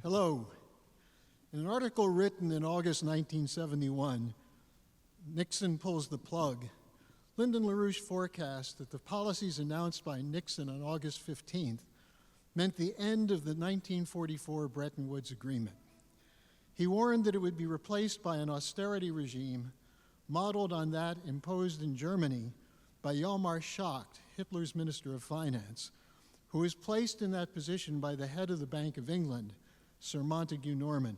Hello. In an article written in August 1971, Nixon pulls the plug, Lyndon LaRouche forecast that the policies announced by Nixon on August 15th meant the end of the 1944 Bretton Woods Agreement. He warned that it would be replaced by an austerity regime modeled on that imposed in Germany by Hjalmar Schacht, Hitler's Minister of Finance, who was placed in that position by the head of the Bank of England, Sir Montague Norman.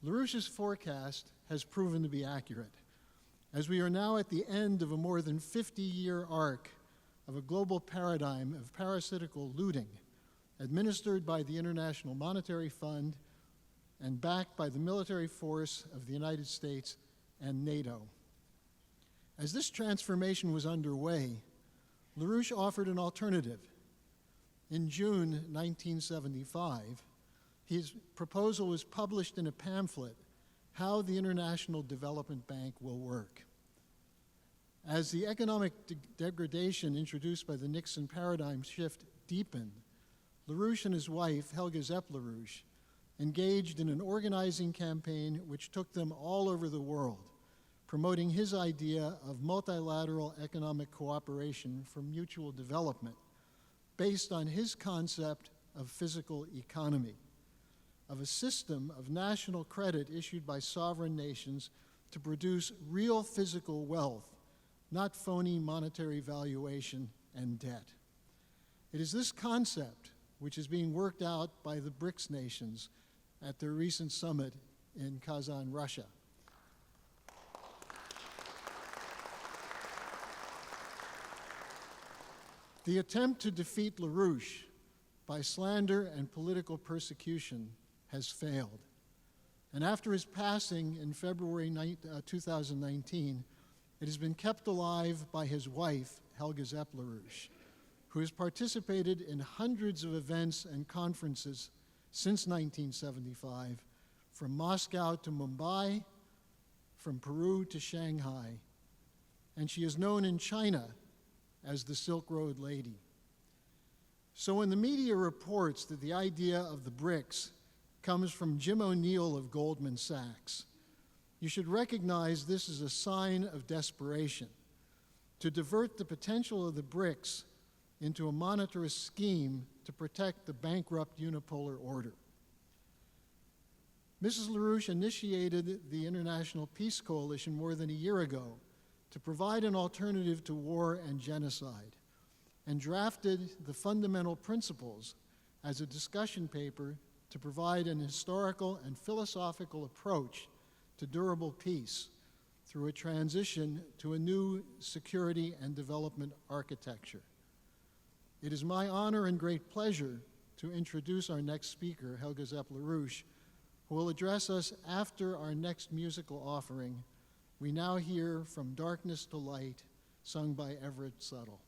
LaRouche's forecast has proven to be accurate, as we are now at the end of a more than 50-year arc of a global paradigm of parasitical looting administered by the International Monetary Fund and backed by the military force of the United States and NATO. As this transformation was underway, LaRouche offered an alternative. In June 1975, his proposal was published in a pamphlet, How the International Development Bank Will Work. As the economic degradation introduced by the Nixon paradigm shift deepened, LaRouche and his wife, Helga Zepp LaRouche, engaged in an organizing campaign which took them all over the world, promoting his idea of multilateral economic cooperation for mutual development based on his concept of physical economy, of a system of national credit issued by sovereign nations to produce real physical wealth, not phony monetary valuation and debt. It is this concept which is being worked out by the BRICS nations at their recent summit in Kazan, Russia. The attempt to defeat LaRouche by slander and political persecution has failed. And after his passing in February 2019, it has been kept alive by his wife, Helga Zepp LaRouche, who has participated in hundreds of events and conferences since 1975, from Moscow to Mumbai, from Peru to Shanghai, and she is known in China as the Silk Road Lady. So when the media reports that the idea of the BRICS comes from Jim O'Neill of Goldman Sachs, you should recognize this as a sign of desperation to divert the potential of the BRICS into a monetarist scheme to protect the bankrupt unipolar order. Mrs. LaRouche initiated the International Peace Coalition more than a year ago to provide an alternative to war and genocide, and drafted the fundamental principles as a discussion paper to provide an historical and philosophical approach to durable peace through a transition to a new security and development architecture. It is my honor and great pleasure to introduce our next speaker, Helga Zepp LaRouche, who will address us after our next musical offering. We now hear From Darkness to Light, sung by Everett Suttle.